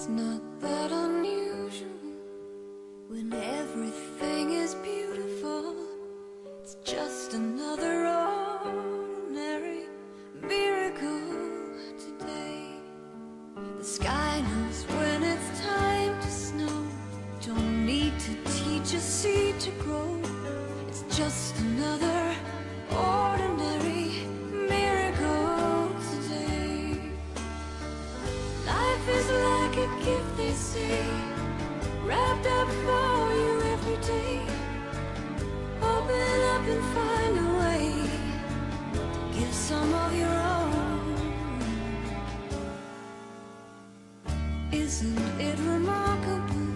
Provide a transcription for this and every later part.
It's not that unusual when everything is beautiful. It's just another ordinary miracle today. The sky knows when it's time to snow. Don't need to teach a seed to grow. It's just another ordinary miracle today. Life is like a gift, they say, wrapped up for you every day. Open up and find a way to give some of your own. Isn't it remarkable?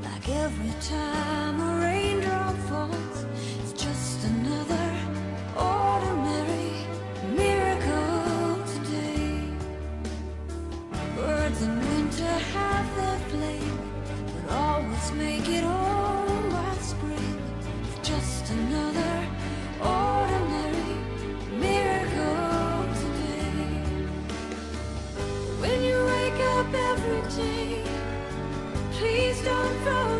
Like every time a raindrop falls, it's just another ordinary miracle today. Birds in winter have their flame, but always make it home by spring. It's just another ordinary miracle today. When you wake up every day, please don't throw